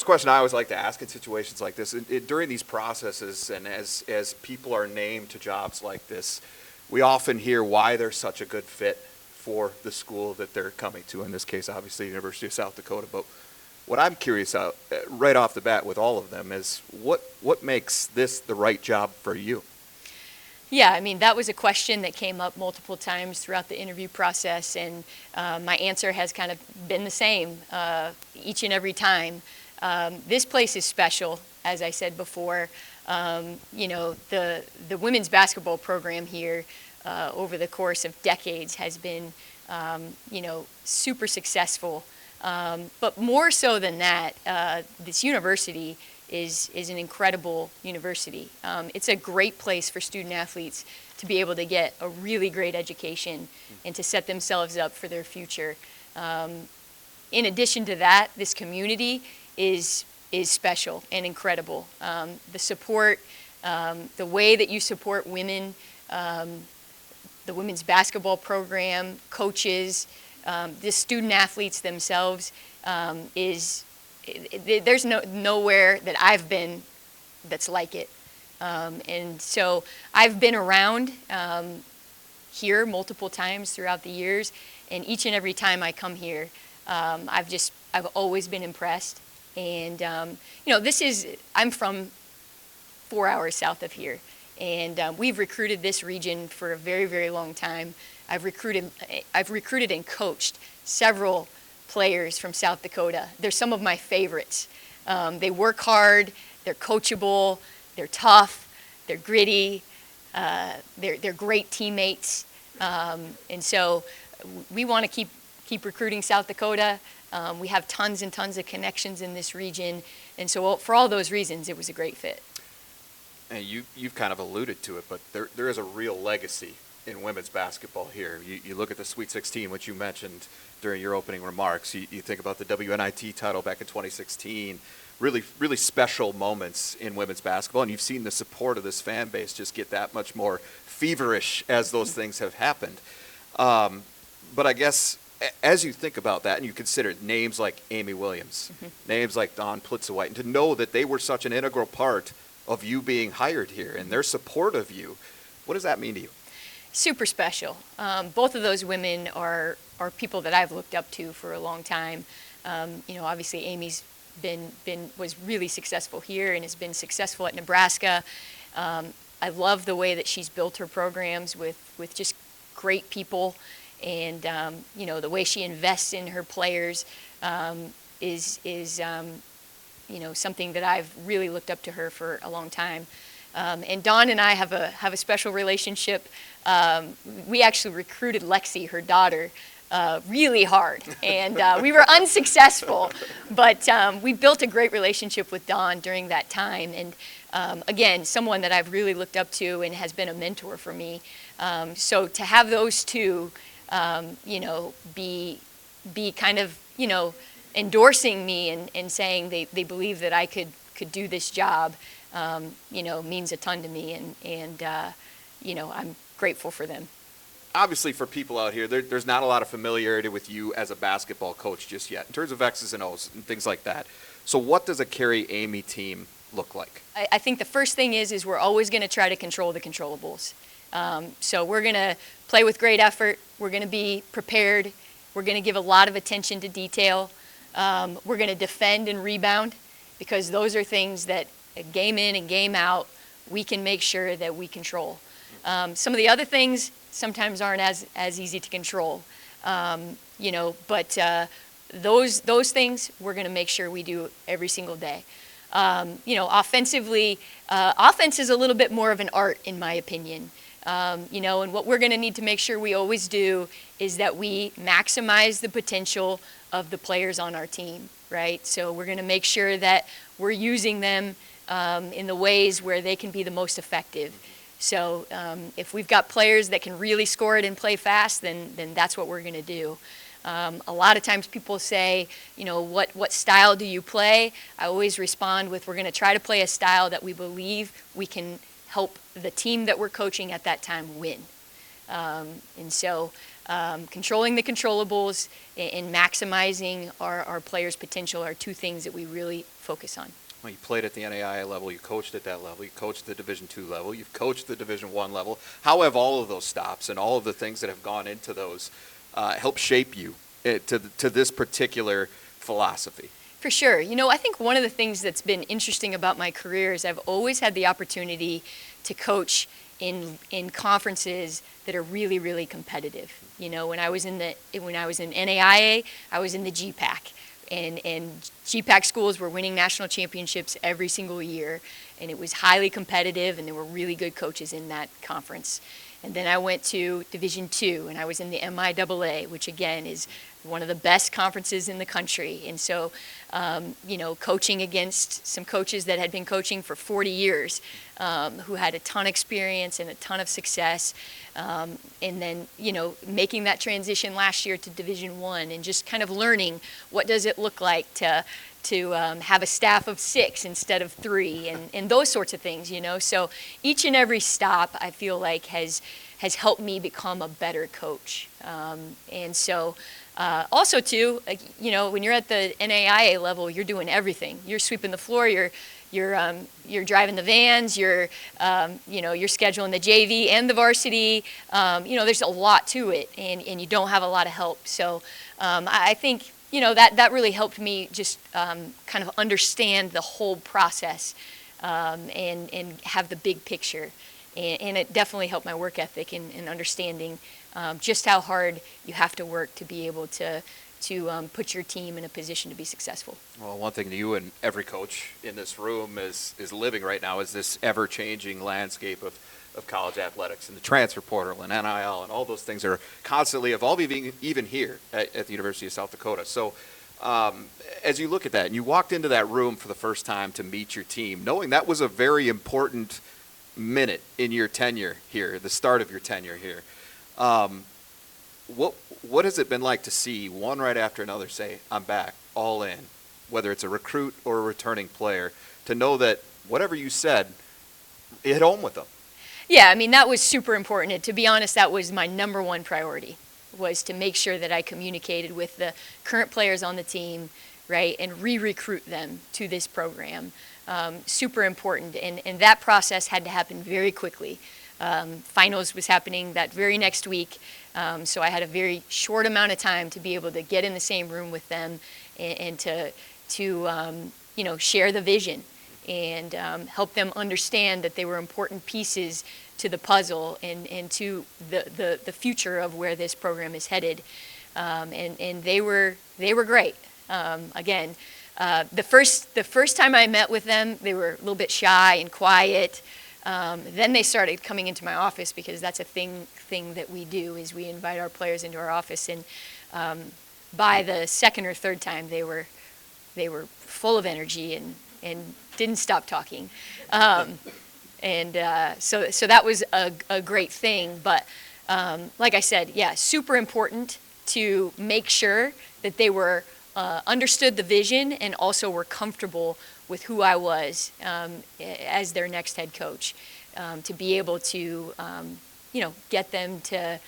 first question I always like to ask in situations like this, during these processes and as people are named to jobs like this, we often hear why they're such a good fit for the school that they're coming to, in this case, obviously, University of South Dakota. But what I'm curious about right off the bat with all of them is what makes this the right job for you? Yeah, I mean, that was a question that came up multiple times throughout the interview process, and my answer has kind of been the same each and every time. This place is special, as I said before. The women's basketball program here over the course of decades has been, super successful. But more so than that, this university is an incredible university. It's a great place for student athletes to be able to get a really great education and to set themselves up for their future. In addition to that, this community is special and incredible. The support, the way that you support women, the women's basketball program, coaches, the student athletes themselves there's nowhere that I've been that's like it. And so I've been around here multiple times throughout the years, and each and every time I come here, I've always been impressed. And I'm from 4 hours south of here, and we've recruited this region for a very, very long time. I've recruited and coached several players from South Dakota. They're some of my favorites. They work hard, they're coachable, they're tough, they're gritty, they're great teammates. And so we want to keep recruiting South Dakota. We have tons and tons of connections in this region. And so for all those reasons, it was a great fit. And you've kind of alluded to it, but there is a real legacy in women's basketball here. You look at the Sweet 16, which you mentioned during your opening remarks. You think about the WNIT title back in 2016. Really, really special moments in women's basketball, and you've seen the support of this fan base just get that much more feverish as those things have happened. But I guess as you think about that and you consider names like Eighmey Williams, names like Dawn Plitzowite, and to know that they were such an integral part of you being hired here and their support of you, what does that mean to you? Super special. Both of those women are people that I've looked up to for a long time. Obviously Amy's was really successful here and has been successful at Nebraska. I love the way that she's built her programs with just great people, and the way she invests in her players is something that I've really looked up to her for a long time. And Dawn and I have a special relationship. We actually recruited Lexi, her daughter, really hard, and we were unsuccessful, but we built a great relationship with Dawn during that time, and again, someone that I've really looked up to and has been a mentor for me. So to have those two, be kind of, endorsing me and saying they believe that I could do this job, means a ton to me, and I'm grateful for them. Obviously, for people out here, there's not a lot of familiarity with you as a basketball coach just yet, in terms of X's and O's and things like that. So what does a Carrie Eighmey team look like? I think the first thing is we're always going to try to control the controllables. So we're going to play with great effort. We're going to be prepared. We're going to give a lot of attention to detail. We're going to defend and rebound, because those are things that game in and game out we can make sure that we control. Some of the other things sometimes aren't as easy to control, but those things we're going to make sure we do every single day. Offensively, offense is a little bit more of an art, in my opinion. And what we're going to need to make sure we always do is that we maximize the potential of the players on our team, right? So we're going to make sure that we're using them in the ways where they can be the most effective. So if we've got players that can really score it and play fast, then that's what we're going to do. A lot of times people say, what style do you play? I always respond with, we're going to try to play a style that we believe we can help the team that we're coaching at that time win. And so controlling the controllables and maximizing our players' potential are two things that we really focus on. Well, you played at the NAIA level, you coached at that level, you coached the Division II level, you've coached the Division I level. How have all of those stops and all of the things that have gone into those helped shape you to this particular philosophy? For sure. I think one of the things that's been interesting about my career is I've always had the opportunity to coach in conferences that are really, really competitive. When I was in NAIA, I was in the GPAC. And GPAC schools were winning national championships every single year, and it was highly competitive, and there were really good coaches in that conference. And then I went to Division II, and I was in the MIAA, which again is one of the best conferences in the country. And so, coaching against some coaches that had been coaching for 40 years, who had a ton of experience and a ton of success, and then, making that transition last year to Division I and just kind of learning what does it look like to have a staff of 6 instead of 3 and those sorts of things, So each and every stop I feel like has helped me become a better coach. And so also too, when you're at the NAIA level, you're doing everything. You're sweeping the floor, you're driving the vans, you're scheduling the JV and the varsity. There's a lot to it, and you don't have a lot of help. So I think that really helped me just kind of understand the whole process and have the big picture. And it definitely helped my work ethic in understanding just how hard you have to work to be able to put your team in a position to be successful. Well, one thing you and every coach in this room is living right now is this ever-changing landscape of college athletics and the transfer portal and NIL and all those things are constantly evolving, even here at the University of South Dakota. So as you look at that and you walked into that room for the first time to meet your team, knowing that was a very important minute in your tenure here, the start of your tenure here, what has it been like to see one right after another say, I'm back, all in, whether it's a recruit or a returning player, to know that whatever you said, it hit home with them? Yeah, that was super important. And to be honest, that was my number one priority, was to make sure that I communicated with the current players on the team, right, and re-recruit them to this program. Super important. And that process had to happen very quickly. Finals was happening that very next week, so I had a very short amount of time to be able to get in the same room with them and to share the vision and help them understand that they were important pieces to the puzzle and to the future of where this program is headed. And they were great. Again, the first time I met with them, they were a little bit shy and quiet. Then they started coming into my office, because that's a thing that we do, is we invite our players into our office. And by the second or third time, they were full of energy and didn't stop talking. So that was a great thing. But like I said, yeah, super important to make sure that they were understood the vision and also were comfortable with who I was as their next head coach, to be able to get them to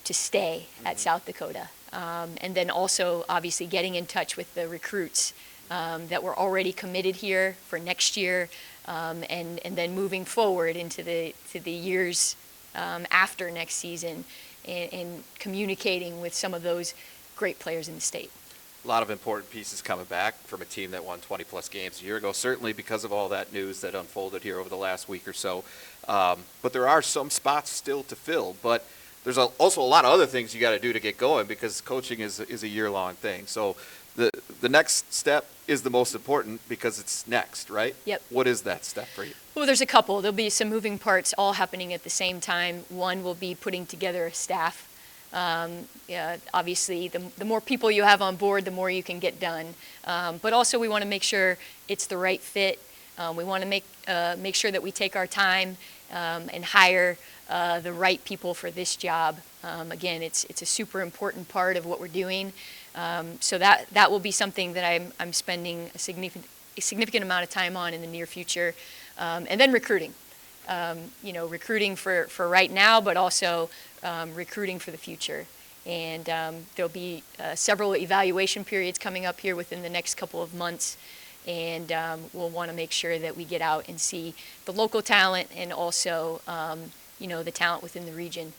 stay at South Dakota, and then also obviously getting in touch with the recruits that were already committed here for next year, and then moving forward into the years after next season, and communicating with some of those great players in the state. A lot of important pieces coming back from a team that won 20-plus games a year ago, certainly because of all that news that unfolded here over the last week or so. But there are some spots still to fill. But there's also a lot of other things you got to do to get going, because coaching is a year-long thing. So the next step is the most important, because it's next, right? Yep. What is that step for you? Well, there's a couple. There'll be some moving parts all happening at the same time. One will be putting together a staff. Obviously, the more people you have on board, the more you can get done. But also, we want to make sure it's the right fit. We want to make sure that we take our time and hire the right people for this job. Again, it's a super important part of what we're doing. So that will be something that I'm spending a significant amount of time on in the near future. And then recruiting. Recruiting for right now, but also recruiting for the future. And there'll be several evaluation periods coming up here within the next couple of months. And we'll want to make sure that we get out and see the local talent and also, the talent within the region.